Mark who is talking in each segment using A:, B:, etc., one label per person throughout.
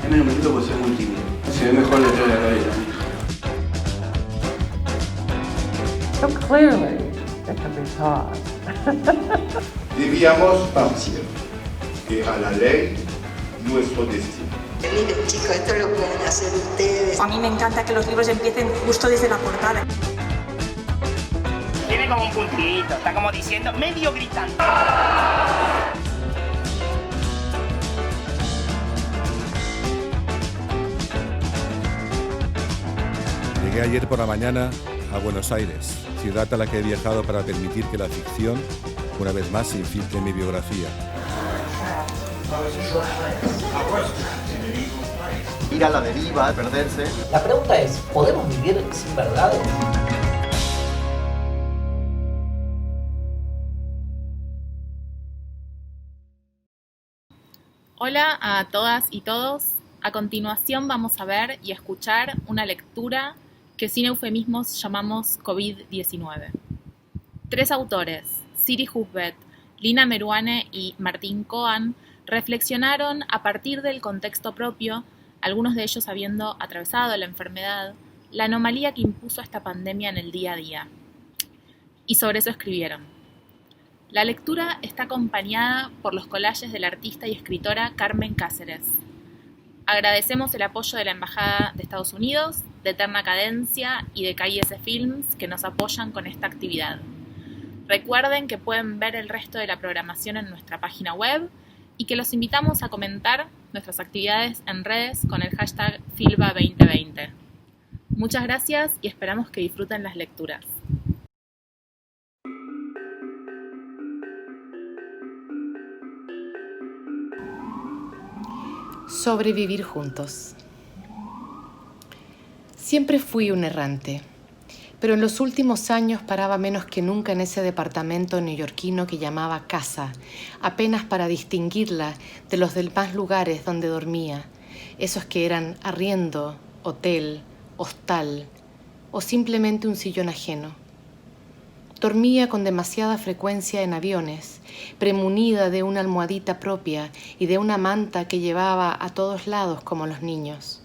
A: Es menos bonito porque soy muy tímido. Se ve mejor detrás de la cabeza.
B: So clearly, it can be taught.
C: Debíamos partir, que era la ley nuestro destino.
D: Miren chicos, esto lo pueden hacer ustedes.
E: A mí me encanta que los libros empiecen justo desde la portada.
F: Tiene como un puntito, está como diciendo, medio gritando.
G: Llegué ayer por la mañana a Buenos Aires, ciudad a la que he viajado para permitir que la ficción, una vez más, se infiltre en mi biografía.
H: Ir a la deriva, perderse.
I: La pregunta es, ¿podemos vivir sin verdades?
J: Hola a todas y todos. A continuación vamos a ver y escuchar una lectura que sin eufemismos llamamos COVID-19. 3 autores, Siri Husbeth, Lina Meruane y Martín Cohen, reflexionaron a partir del contexto propio, algunos de ellos habiendo atravesado la enfermedad, la anomalía que impuso esta pandemia en el día a día. Y sobre eso escribieron. La lectura está acompañada por los collages de la artista y escritora Carmen Cáceres. Agradecemos el apoyo de la Embajada de Estados Unidos, de Eterna Cadencia y de KIS Films que nos apoyan con esta actividad. Recuerden que pueden ver el resto de la programación en nuestra página web y que los invitamos a comentar nuestras actividades en redes con el hashtag Filba2020. Muchas gracias y esperamos que disfruten las lecturas.
K: Sobrevivir juntos. Siempre fui un errante, pero en los últimos años paraba menos que nunca en ese departamento neoyorquino que llamaba casa, apenas para distinguirla de los demás lugares donde dormía, esos que eran arriendo, hotel, hostal o simplemente un sillón ajeno. Dormía con demasiada frecuencia en aviones, premunida de una almohadita propia y de una manta que llevaba a todos lados como los niños.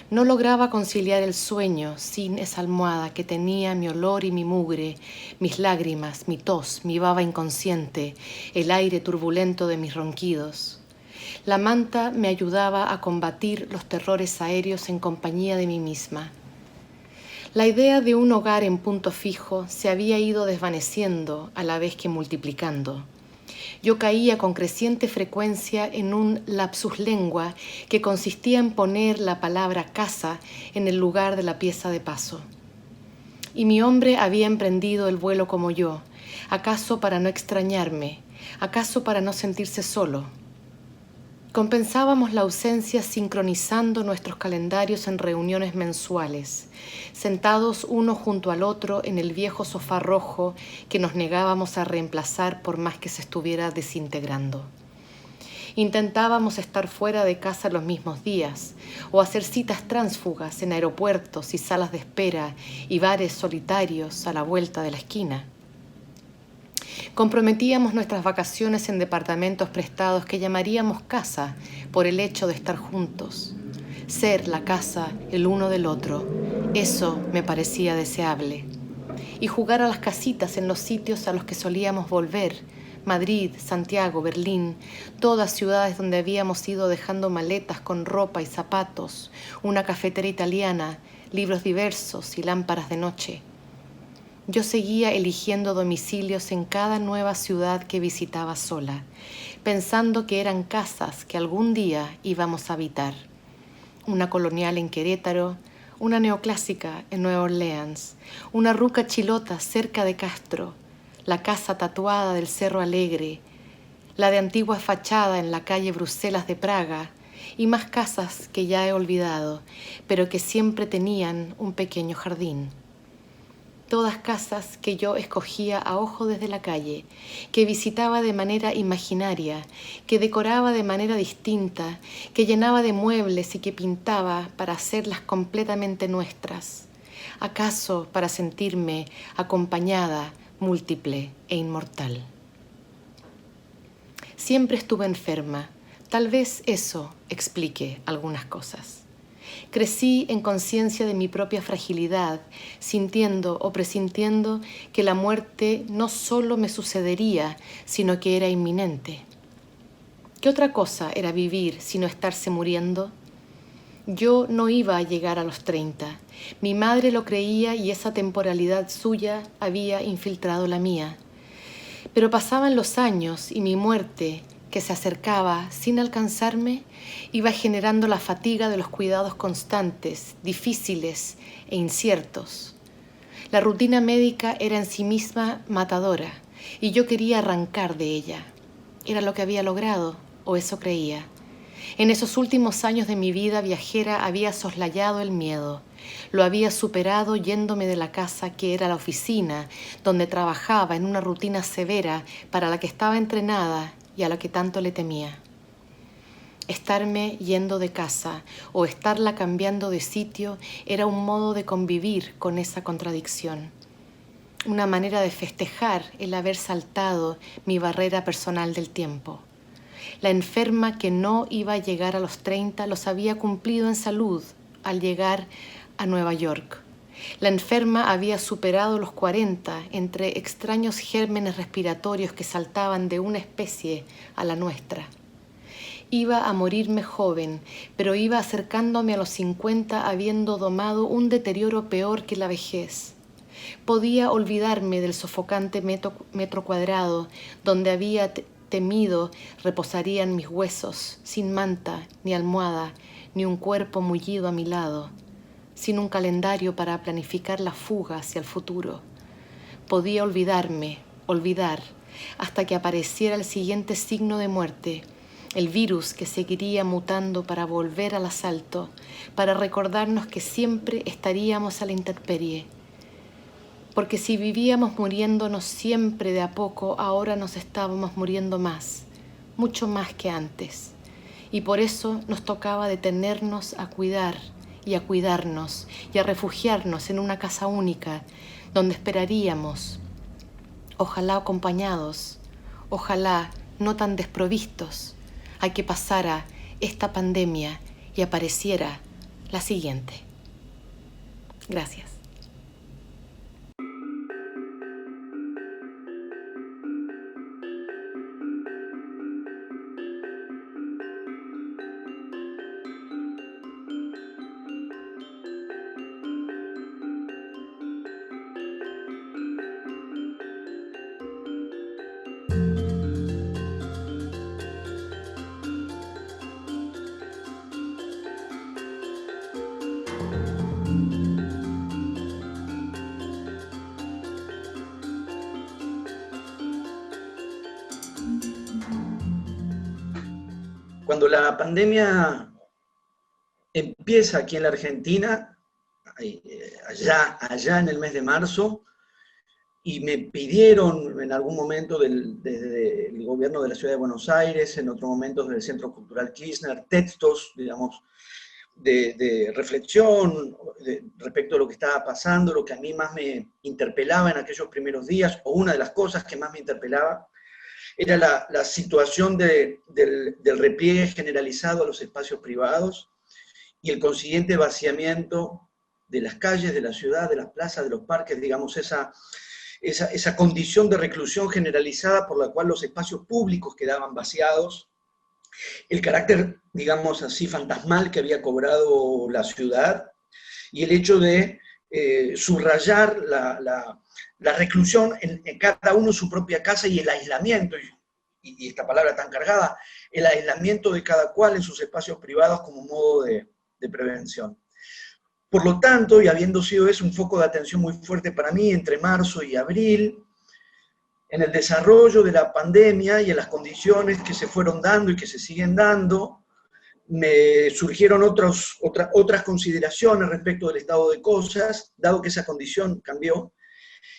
K: No lograba conciliar el sueño sin esa almohada que tenía mi olor y mi mugre, mis lágrimas, mi tos, mi baba inconsciente, el aire turbulento de mis ronquidos. La manta me ayudaba a combatir los terrores aéreos en compañía de mí misma. La idea de un hogar en punto fijo se había ido desvaneciendo a la vez que multiplicando. Yo caía con creciente frecuencia en un lapsus lengua que consistía en poner la palabra casa en el lugar de la pieza de paso. Y mi hombre había emprendido el vuelo como yo, acaso para no extrañarme, acaso para no sentirse solo. Compensábamos la ausencia sincronizando nuestros calendarios en reuniones mensuales, sentados uno junto al otro en el viejo sofá rojo que nos negábamos a reemplazar por más que se estuviera desintegrando. Intentábamos estar fuera de casa los mismos días o hacer citas tránsfugas en aeropuertos y salas de espera y bares solitarios a la vuelta de la esquina. Comprometíamos nuestras vacaciones en departamentos prestados que llamaríamos casa por el hecho de estar juntos. Ser la casa el uno del otro, eso me parecía deseable. Y jugar a las casitas en los sitios a los que solíamos volver, Madrid, Santiago, Berlín, todas ciudades donde habíamos ido dejando maletas con ropa y zapatos, una cafetera italiana, libros diversos y lámparas de noche. Yo seguía eligiendo domicilios en cada nueva ciudad que visitaba sola, pensando que eran casas que algún día íbamos a habitar. Una colonial en Querétaro, una neoclásica en Nueva Orleans, una ruca chilota cerca de Castro, la casa tatuada del Cerro Alegre, la de antigua fachada en la calle Bruselas de Praga, y más casas que ya he olvidado, pero que siempre tenían un pequeño jardín. Todas casas que yo escogía a ojo desde la calle, que visitaba de manera imaginaria, que decoraba de manera distinta, que llenaba de muebles y que pintaba para hacerlas completamente nuestras. ¿Acaso para sentirme acompañada, múltiple e inmortal? Siempre estuve enferma. Tal vez eso explique algunas cosas. Crecí en conciencia de mi propia fragilidad, sintiendo o presintiendo que la muerte no solo me sucedería, sino que era inminente. ¿Qué otra cosa era vivir sino estarse muriendo? Yo no iba a llegar a los 30. Mi madre lo creía y esa temporalidad suya había infiltrado la mía. Pero pasaban los años y mi muerte, que se acercaba sin alcanzarme, iba generando la fatiga de los cuidados constantes, difíciles e inciertos. La rutina médica era en sí misma matadora y yo quería arrancar de ella. Era lo que había logrado, o eso creía. En esos últimos años de mi vida viajera había soslayado el miedo. Lo había superado yéndome de la casa que era la oficina, donde trabajaba en una rutina severa para la que estaba entrenada y a la que tanto le temía. Estarme yendo de casa o estarla cambiando de sitio era un modo de convivir con esa contradicción. Una manera de festejar el haber saltado mi barrera personal del tiempo. La enferma que no iba a llegar a los 30 los había cumplido en salud al llegar a Nueva York. La enferma había superado los 40 entre extraños gérmenes respiratorios que saltaban de una especie a la nuestra. Iba a morirme joven, pero iba acercándome a los 50 habiendo domado un deterioro peor que la vejez. Podía olvidarme del sofocante metro cuadrado donde había temido reposarían mis huesos, sin manta, ni almohada, ni un cuerpo mullido a mi lado, sin un calendario para planificar la fuga hacia el futuro. Podía olvidar, hasta que apareciera el siguiente signo de muerte, el virus que seguiría mutando para volver al asalto, para recordarnos que siempre estaríamos a la intemperie. Porque si vivíamos muriéndonos siempre de a poco, ahora nos estábamos muriendo más, mucho más que antes. Y por eso nos tocaba detenernos a cuidar y a cuidarnos y a refugiarnos en una casa única donde esperaríamos, ojalá acompañados, ojalá no tan desprovistos, a que pasara esta pandemia y apareciera la siguiente. Gracias.
L: Cuando la pandemia empieza aquí en la Argentina, allá en el mes de marzo, y me pidieron en algún momento desde el gobierno de la Ciudad de Buenos Aires, en otros momentos del Centro Cultural Kirchner, textos, digamos, de reflexión respecto a lo que estaba pasando, lo que a mí más me interpelaba en aquellos primeros días, o una de las cosas que más me interpelaba, era la situación del repliegue generalizado a los espacios privados y el consiguiente vaciamiento de las calles, de la ciudad, de las plazas, de los parques, digamos, esa condición de reclusión generalizada por la cual los espacios públicos quedaban vaciados, el carácter, digamos así, fantasmal que había cobrado la ciudad y el hecho de subrayar la reclusión en cada uno su propia casa y el aislamiento, y esta palabra tan cargada, el aislamiento de cada cual en sus espacios privados como modo de prevención. Por lo tanto, y habiendo sido eso un foco de atención muy fuerte para mí entre marzo y abril, en el desarrollo de la pandemia y en las condiciones que se fueron dando y que se siguen dando, me surgieron otras consideraciones respecto del estado de cosas, dado que esa condición cambió.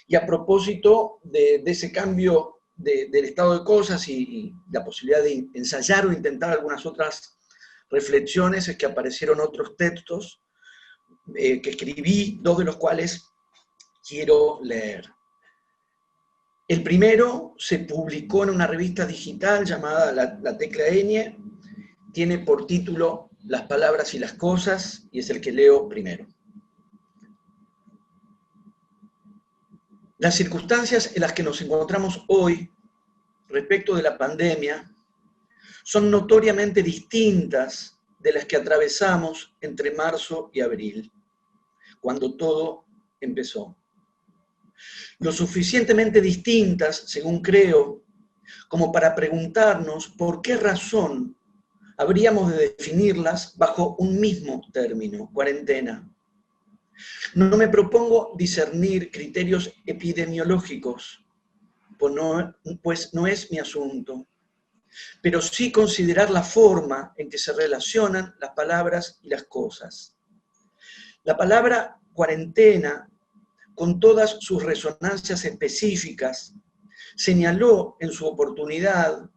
L: Y a propósito de ese cambio del estado de cosas y la posibilidad de ensayar o intentar algunas otras reflexiones, es que aparecieron otros textos que escribí, dos de los cuales quiero leer. El primero se publicó en una revista digital llamada La Tecla Ñ, tiene por título Las palabras y las cosas, y es el que leo primero. Las circunstancias en las que nos encontramos hoy respecto de la pandemia son notoriamente distintas de las que atravesamos entre marzo y abril, cuando todo empezó. Lo suficientemente distintas, según creo, como para preguntarnos por qué razón habríamos de definirlas bajo un mismo término, cuarentena. No me propongo discernir criterios epidemiológicos, pues no es mi asunto, pero sí considerar la forma en que se relacionan las palabras y las cosas. La palabra cuarentena, con todas sus resonancias específicas, señaló en su oportunidad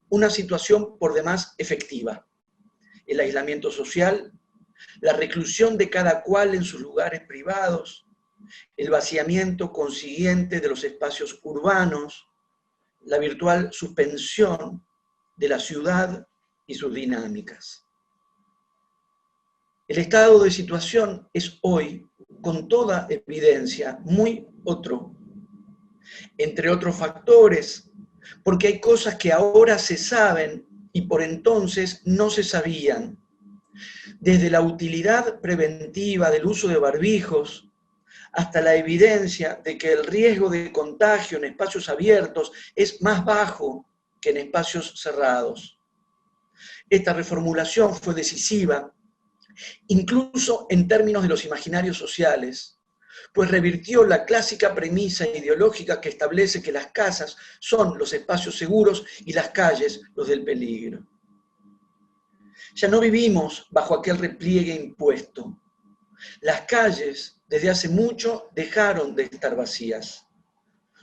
L: una situación por demás efectiva: el aislamiento social, la reclusión de cada cual en sus lugares privados, el vaciamiento consiguiente de los espacios urbanos, la virtual suspensión de la ciudad y sus dinámicas. El estado de situación es hoy, con toda evidencia, muy otro. Entre otros factores, porque hay cosas que ahora se saben y por entonces no se sabían. Desde la utilidad preventiva del uso de barbijos hasta la evidencia de que el riesgo de contagio en espacios abiertos es más bajo que en espacios cerrados. Esta reformulación fue decisiva, incluso en términos de los imaginarios sociales, pues revirtió la clásica premisa ideológica que establece que las casas son los espacios seguros y las calles los del peligro. Ya no vivimos bajo aquel repliegue impuesto. Las calles, desde hace mucho, dejaron de estar vacías.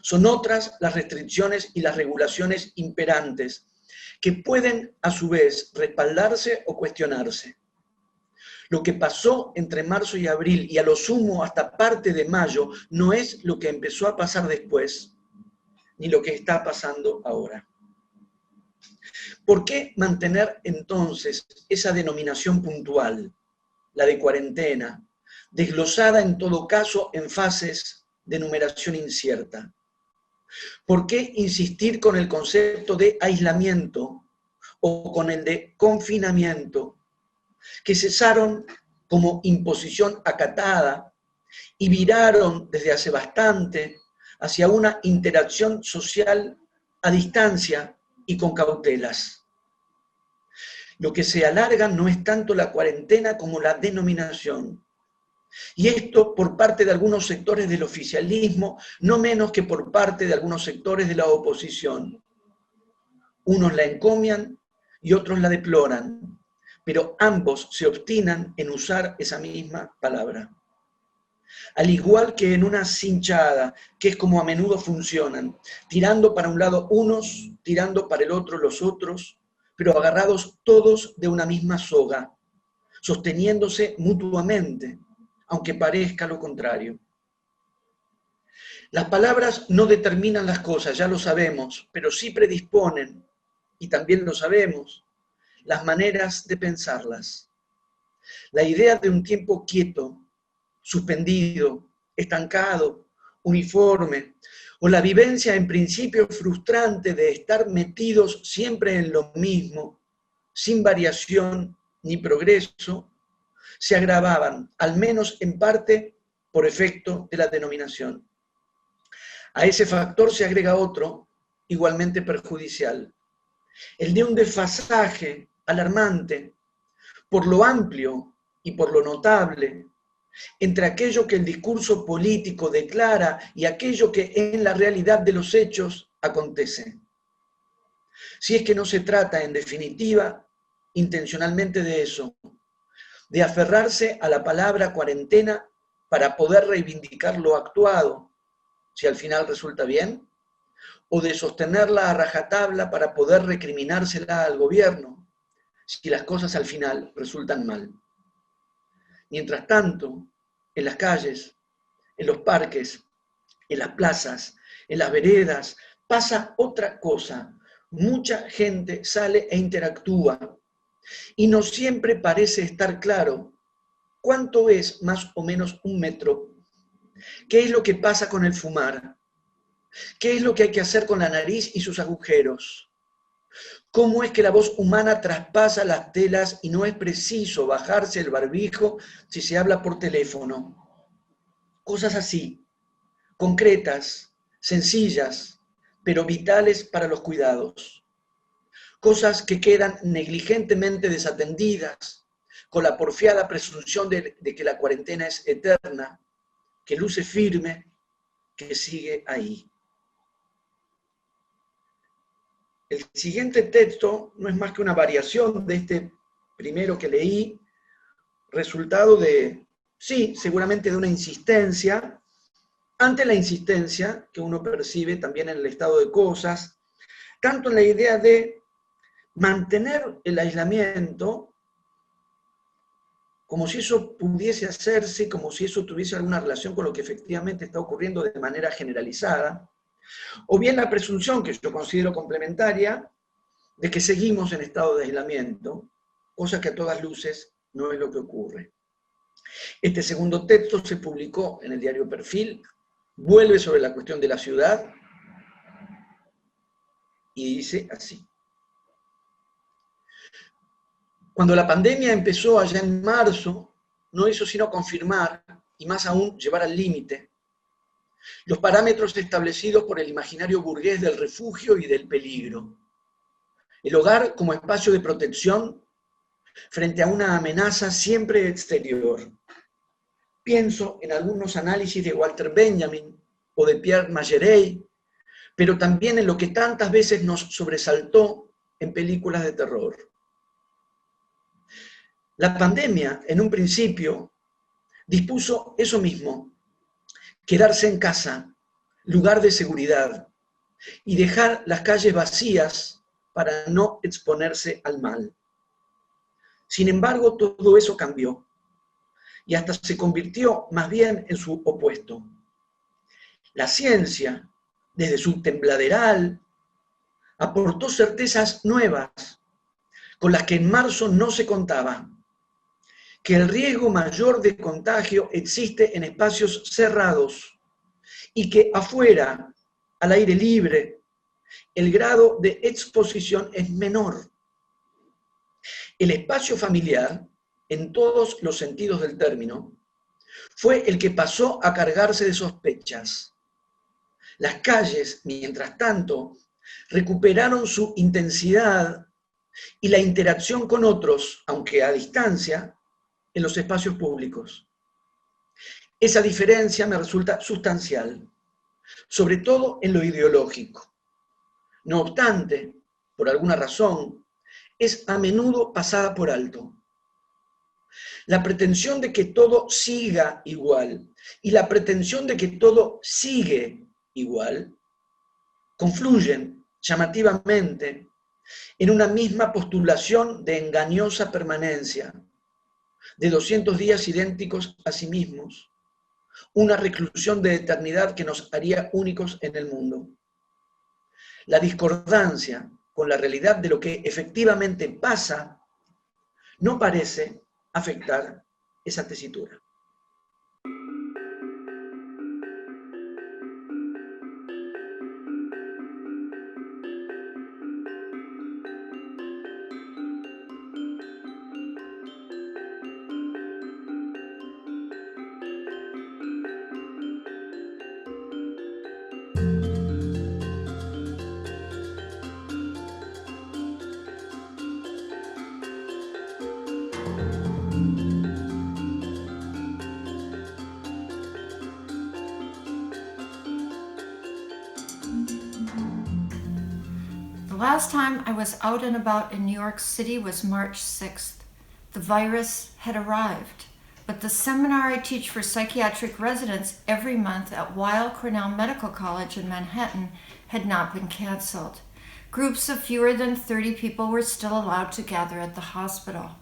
L: Son otras las restricciones y las regulaciones imperantes, que pueden, a su vez, respaldarse o cuestionarse. Lo que pasó entre marzo y abril, y a lo sumo hasta parte de mayo, no es lo que empezó a pasar después, ni lo que está pasando ahora. ¿Por qué mantener entonces esa denominación puntual, la de cuarentena, desglosada en todo caso en fases de numeración incierta? ¿Por qué insistir con el concepto de aislamiento o con el de confinamiento, que cesaron como imposición acatada y viraron desde hace bastante hacia una interacción social a distancia y con cautelas? Lo que se alarga no es tanto la cuarentena como la denominación. Y esto por parte de algunos sectores del oficialismo, no menos que por parte de algunos sectores de la oposición. Unos la encomian y otros la deploran, pero ambos se obstinan en usar esa misma palabra. Al igual que en una cinchada, que es como a menudo funcionan, tirando para un lado unos, tirando para el otro los otros, pero agarrados todos de una misma soga, sosteniéndose mutuamente, aunque parezca lo contrario. Las palabras no determinan las cosas, ya lo sabemos, pero sí predisponen, y también lo sabemos, las maneras de pensarlas. La idea de un tiempo quieto, suspendido, estancado, uniforme, o la vivencia en principio frustrante de estar metidos siempre en lo mismo, sin variación ni progreso, se agravaban, al menos en parte, por efecto de la denominación. A ese factor se agrega otro, igualmente perjudicial, el de un desfasaje alarmante, por lo amplio y por lo notable, entre aquello que el discurso político declara y aquello que en la realidad de los hechos acontece. Si es que no se trata, en definitiva, intencionalmente de eso, de aferrarse a la palabra cuarentena para poder reivindicar lo actuado, si al final resulta bien, o de sostenerla a rajatabla para poder recriminársela al gobierno, si las cosas al final resultan mal. Mientras tanto, en las calles, en los parques, en las plazas, en las veredas, pasa otra cosa. Mucha gente sale e interactúa y no siempre parece estar claro cuánto es más o menos 1 metro, qué es lo que pasa con el fumar, qué es lo que hay que hacer con la nariz y sus agujeros, cómo es que la voz humana traspasa las telas y no es preciso bajarse el barbijo si se habla por teléfono. Cosas así, concretas, sencillas, pero vitales para los cuidados. Cosas que quedan negligentemente desatendidas, con la porfiada presunción de que la cuarentena es eterna, que luce firme, que sigue ahí. El siguiente texto no es más que una variación de este primero que leí, resultado de, sí, seguramente de una insistencia, ante la insistencia que uno percibe también en el estado de cosas, tanto en la idea de mantener el aislamiento, como si eso pudiese hacerse, como si eso tuviese alguna relación con lo que efectivamente está ocurriendo de manera generalizada, o bien la presunción, que yo considero complementaria, de que seguimos en estado de aislamiento, cosa que a todas luces no es lo que ocurre. Este segundo texto se publicó en el diario Perfil, vuelve sobre la cuestión de la ciudad, y dice así. Cuando la pandemia empezó allá en marzo, no hizo sino confirmar, y más aún llevar al límite, los parámetros establecidos por el imaginario burgués del refugio y del peligro. El hogar como espacio de protección frente a una amenaza siempre exterior. Pienso en algunos análisis de Walter Benjamin o de Pierre Mallarey, pero también en lo que tantas veces nos sobresaltó en películas de terror. La pandemia, en un principio, dispuso eso mismo, quedarse en casa, lugar de seguridad, y dejar las calles vacías para no exponerse al mal. Sin embargo, todo eso cambió, y hasta se convirtió más bien en su opuesto. La ciencia, desde su tembladeral, aportó certezas nuevas, con las que en marzo no se contaba, que el riesgo mayor de contagio existe en espacios cerrados y que afuera, al aire libre, el grado de exposición es menor. El espacio familiar, en todos los sentidos del término, fue el que pasó a cargarse de sospechas. Las calles, mientras tanto, recuperaron su intensidad y la interacción con otros, aunque a distancia, en los espacios públicos. Esa diferencia me resulta sustancial, sobre todo en lo ideológico. No obstante, por alguna razón, es a menudo pasada por alto. La pretensión de que todo siga igual y la pretensión de que todo sigue igual confluyen llamativamente en una misma postulación de engañosa permanencia, de 200 días idénticos a sí mismos, una reclusión de eternidad que nos haría únicos en el mundo. La discordancia con la realidad de lo que efectivamente pasa no parece afectar esa tesitura.
B: The last time I was out and about in New York City was March 6th. The virus had arrived, but the seminar I teach for psychiatric residents every month at Weill Cornell Medical College in Manhattan had not been canceled. Groups of fewer than 30 people were still allowed to gather at the hospital.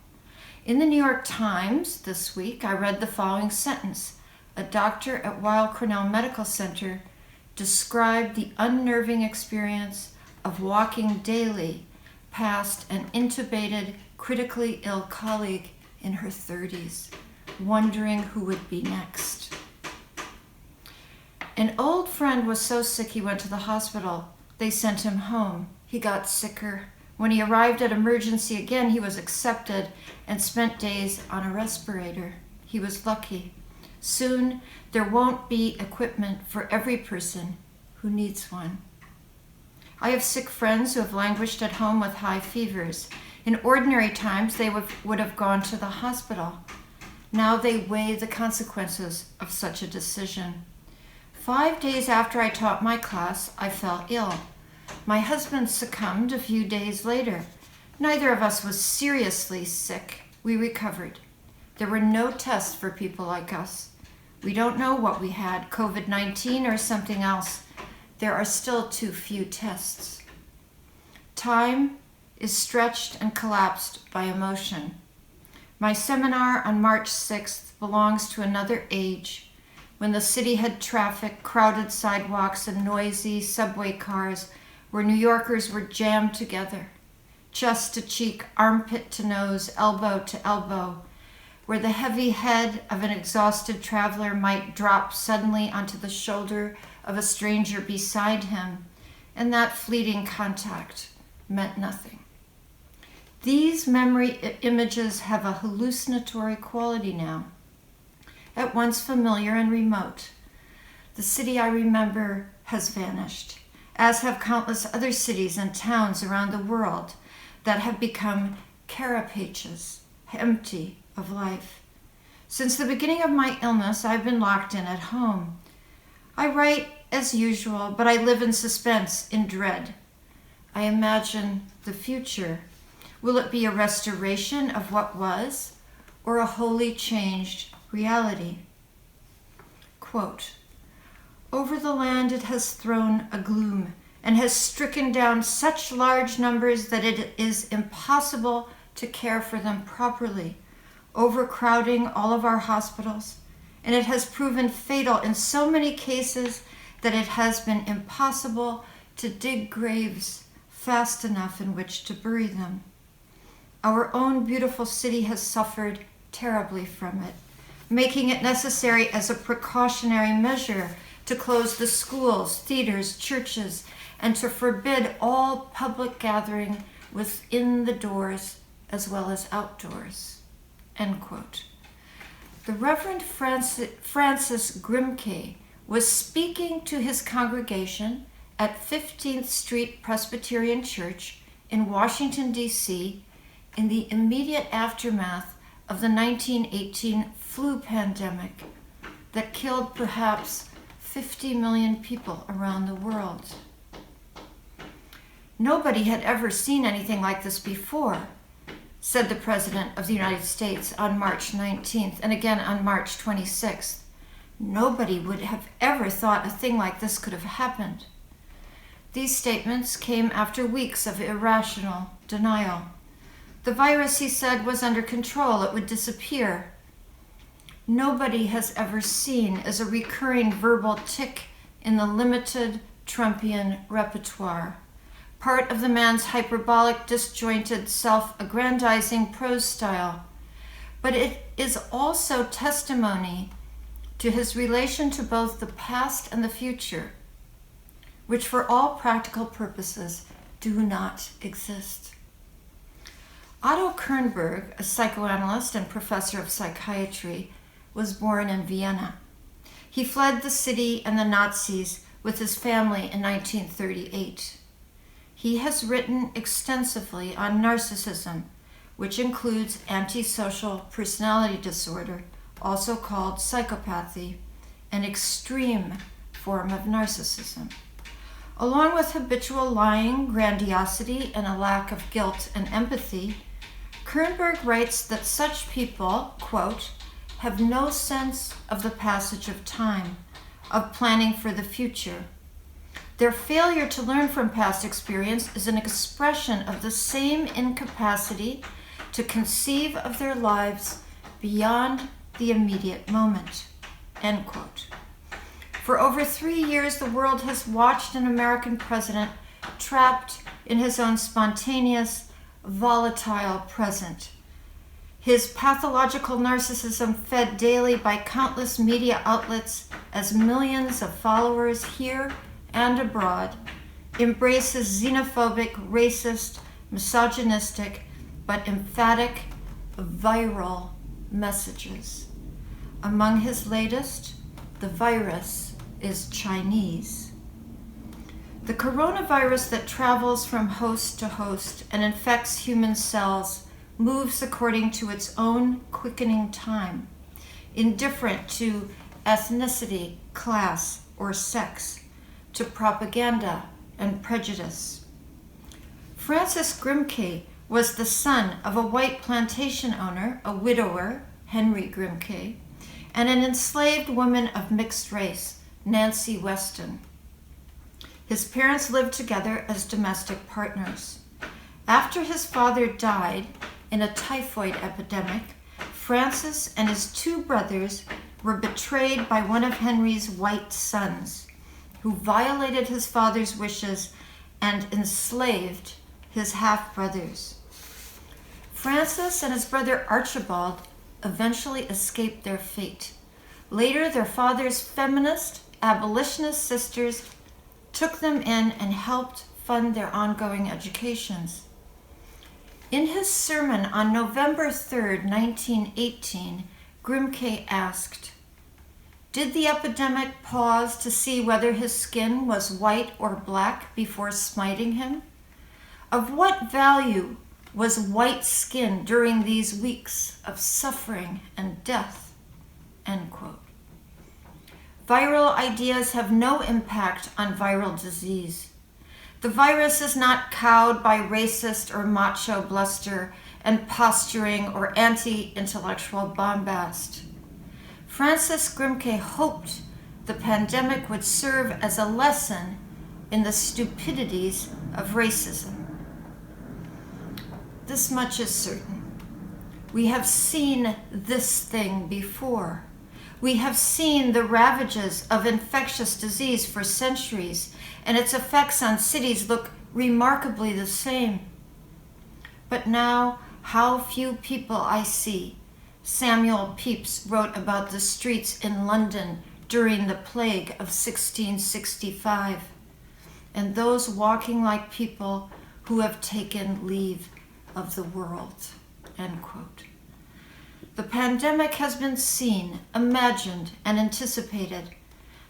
B: In the New York Times this week, I read the following sentence. A doctor at Weill Cornell Medical Center described the unnerving experience of walking daily past an intubated, critically ill colleague in her 30s, wondering who would be next. An old friend was so sick he went to the hospital. They sent him home. He got sicker. When he arrived at emergency again, he was accepted and spent days on a respirator. He was lucky. Soon, there won't be equipment for every person who needs one. I have sick friends who have languished at home with high fevers. In ordinary times, they would have gone to the hospital. Now they weigh the consequences of such a decision. 5 days after I taught my class, I fell ill. My husband succumbed a few days later. Neither of us was seriously sick. We recovered. There were no tests for people like us. We don't know what we had, COVID-19 or something else. There are still too few tests. Time is stretched and collapsed by emotion. My seminar on March 6th belongs to another age, when the city had traffic, crowded sidewalks, and noisy subway cars, where New Yorkers were jammed together, chest to cheek, armpit to nose, elbow to elbow, where the heavy head of an exhausted traveler might drop suddenly onto the shoulder of a stranger beside him, and that fleeting contact meant nothing. These memory images have a hallucinatory quality now, at once familiar and remote. The city I remember has vanished, as have countless other cities and towns around the world that have become carapaces, empty of life. Since the beginning of my illness, I've been locked in at home. I write as usual, but I live in suspense, in dread. I imagine the future. Will it be a restoration of what was, or a wholly changed reality? Quote, "Over the land it has thrown a gloom, and has stricken down such large numbers that it is impossible to care for them properly, overcrowding all of our hospitals, and it has proven fatal in so many cases that it has been impossible to dig graves fast enough in which to bury them. Our own beautiful city has suffered terribly from it, making it necessary as a precautionary measure to close the schools, theaters, churches, and to forbid all public gathering within the doors as well as outdoors." End quote. The Reverend Francis Grimke was speaking to his congregation at 15th Street Presbyterian Church in Washington, D.C., in the immediate aftermath of the 1918 flu pandemic that killed perhaps 50 million people around the world. "Nobody had ever seen anything like this before," said the President of the United States on March 19th and again on March 26th. "Nobody would have ever thought a thing like this could have happened." These statements came after weeks of irrational denial. The virus, he said, was under control. It would disappear. Nobody has ever seen as a recurring verbal tic in the limited Trumpian repertoire, part of the man's hyperbolic, disjointed, self-aggrandizing prose style. But it is also testimony to his relation to both the past and the future, which for all practical purposes do not exist. Otto Kernberg, a psychoanalyst and professor of psychiatry, was born in Vienna. He fled the city and the Nazis with his family in 1938. He has written extensively on narcissism, which includes antisocial personality disorder, also called psychopathy, an extreme form of narcissism. Along with habitual lying, grandiosity, and a lack of guilt and empathy, Kernberg writes that such people, quote, "have no sense of the passage of time, of planning for the future. Their failure to learn from past experience is an expression of the same incapacity to conceive of their lives beyond the immediate moment." End quote. For over 3 years, the world has watched an American president trapped in his own spontaneous, volatile present. His pathological narcissism, fed daily by countless media outlets as millions of followers here and abroad, embraces xenophobic, racist, misogynistic, but emphatic, viral messages. Among his latest, the virus is Chinese. The coronavirus that travels from host to host and infects human cells moves according to its own quickening time, indifferent to ethnicity, class, or sex, to propaganda and prejudice. Francis Grimke was the son of a white plantation owner, a widower, Henry Grimke, and an enslaved woman of mixed race, Nancy Weston. His parents lived together as domestic partners. After his father died in a typhoid epidemic, Francis and his 2 brothers were betrayed by one of Henry's white sons, who violated his father's wishes and enslaved his half-brothers. Francis and his brother Archibald eventually escaped their fate. Later, their father's feminist, abolitionist sisters took them in and helped fund their ongoing educations. In his sermon on November 3rd, 1918, Grimke asked, "Did the epidemic pause to see whether his skin was white or black before smiting him? Of what value was white skin during these weeks of suffering and death?" End quote. Viral ideas have no impact on viral disease. The virus is not cowed by racist or macho bluster and posturing or anti-intellectual bombast. Francis Grimke hoped the pandemic would serve as a lesson in the stupidities of racism. This much is certain. We have seen this thing before. We have seen the ravages of infectious disease for centuries, and its effects on cities look remarkably the same. But now, how few people I see. Samuel Pepys wrote about the streets in London during the plague of 1665, and those walking like people who have taken leave of the world. End quote. The pandemic has been seen, imagined, and anticipated.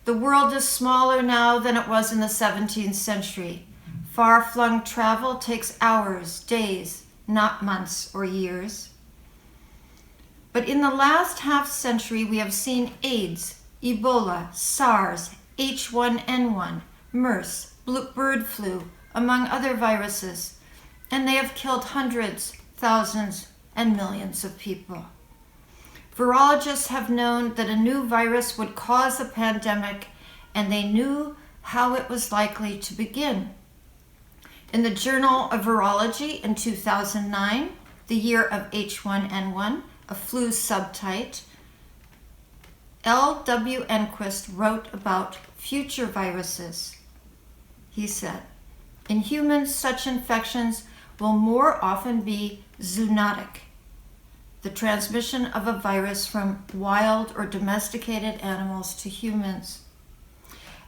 B: The world is smaller now than it was in the 17th century. Far-flung travel takes hours, days, not months or years. But in the last half-century, we have seen AIDS, Ebola, SARS, H1N1, MERS, bird flu, among other viruses, and they have killed hundreds, thousands, and millions of people. Virologists have known that a new virus would cause a pandemic, and they knew how it was likely to begin. In the Journal of Virology in 2009, the year of H1N1, a flu subtype, L.W. Enquist wrote about future viruses. He said, "In humans, such infections will more often be zoonotic, the transmission of a virus from wild or domesticated animals to humans.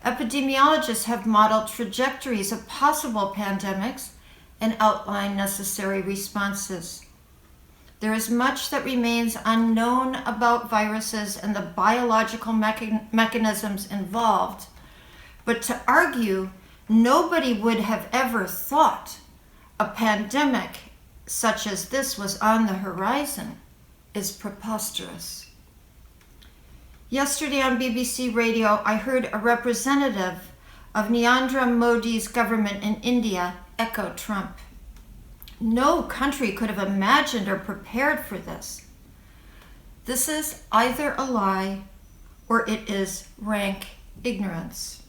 B: Epidemiologists have modeled trajectories of possible pandemics and outlined necessary responses. There is much that remains unknown about viruses and the biological mechanisms involved, but to argue nobody would have ever thought a pandemic such as this was on the horizon is preposterous." Yesterday on BBC Radio, I heard a representative of Narendra Modi's government in India echo Trump. No country could have imagined or prepared for this. This is either a lie or it is rank ignorance.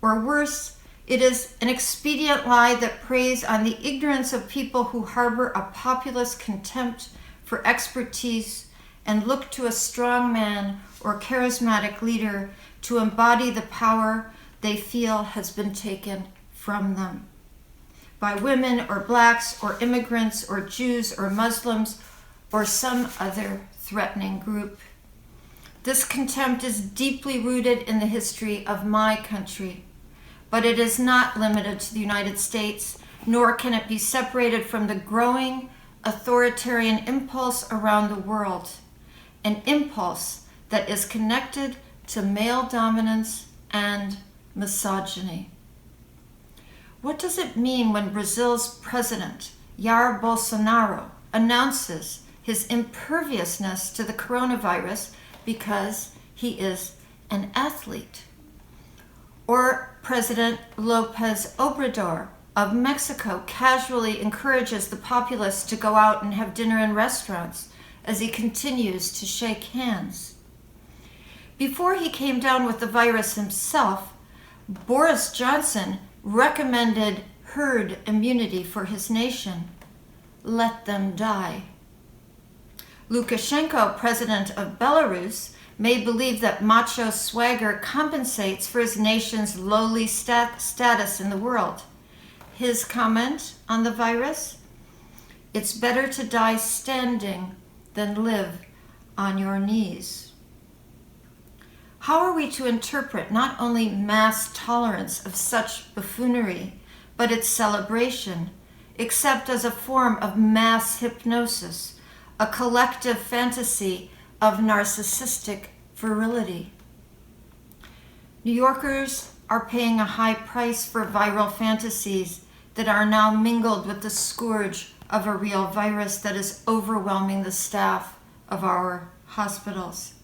B: Or worse, it is an expedient lie that preys on the ignorance of people who harbor a populist contempt for expertise and look to a strong man or charismatic leader to embody the power they feel has been taken from them by women or blacks or immigrants or Jews or Muslims or some other threatening group. This contempt is deeply rooted in the history of my country, but it is not limited to the United States, nor can it be separated from the growing authoritarian impulse around the world, an impulse that is connected to male dominance and misogyny. What does it mean when Brazil's president, Jair Bolsonaro, announces his imperviousness to the coronavirus because he is an athlete? Or President Lopez Obrador of Mexico casually encourages the populace to go out and have dinner in restaurants as he continues to shake hands. Before he came down with the virus himself, Boris Johnson recommended herd immunity for his nation. Let them die. Lukashenko, president of Belarus, may believe that macho swagger compensates for his nation's lowly status in the world. His comment on the virus? It's better to die standing than live on your knees. How are we to interpret not only mass tolerance of such buffoonery, but its celebration, except as a form of mass hypnosis, a collective fantasy of narcissistic virility? New Yorkers are paying a high price for viral fantasies that are now mingled with the scourge of a real virus that is overwhelming the staff of our hospitals.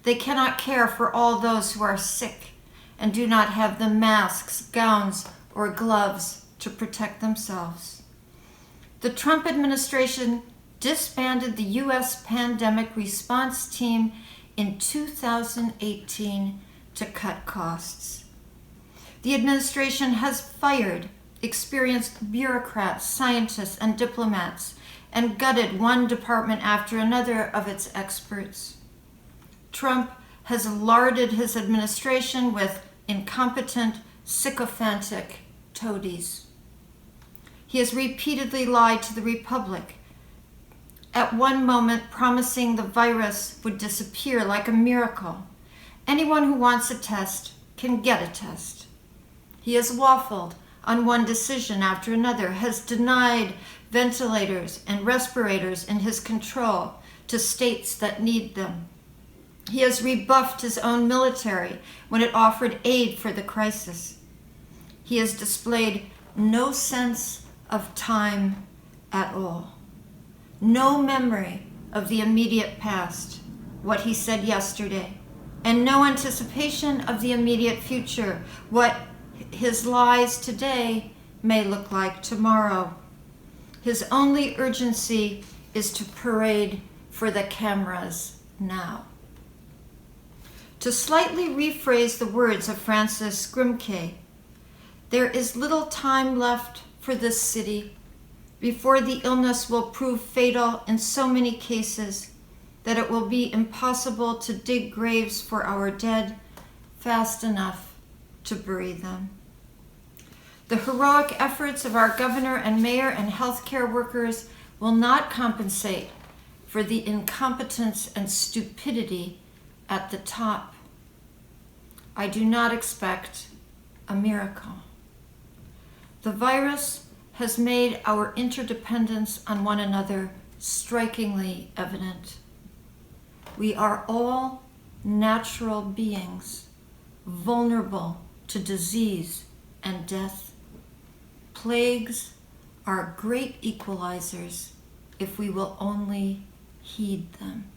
B: They cannot care for all those who are sick and do not have the masks, gowns, or gloves to protect themselves. The Trump administration disbanded the U.S. pandemic response team in 2018 to cut costs. The administration has fired experienced bureaucrats, scientists, and diplomats, and gutted one department after another of its experts. Trump has larded his administration with incompetent, sycophantic toadies. He has repeatedly lied to the Republic, at one moment promising the virus would disappear like a miracle. Anyone who wants a test can get a test. He has waffled on one decision after another, has denied ventilators and respirators in his control to states that need them. He has rebuffed his own military when it offered aid for the crisis. He has displayed no sense of time at all, no memory of the immediate past, what he said yesterday, and no anticipation of the immediate future, what his lies today may look like tomorrow. His only urgency is to parade for the cameras now. To slightly rephrase the words of Francis Grimke, there is little time left for this city before the illness will prove fatal in so many cases that it will be impossible to dig graves for our dead fast enough to bury them. The heroic efforts of our governor and mayor and healthcare workers will not compensate for the incompetence and stupidity at the top. I do not expect a miracle. The virus has made our interdependence on one another strikingly evident. We are all natural beings, vulnerable to disease and death. Plagues are great equalizers if we will only heed them.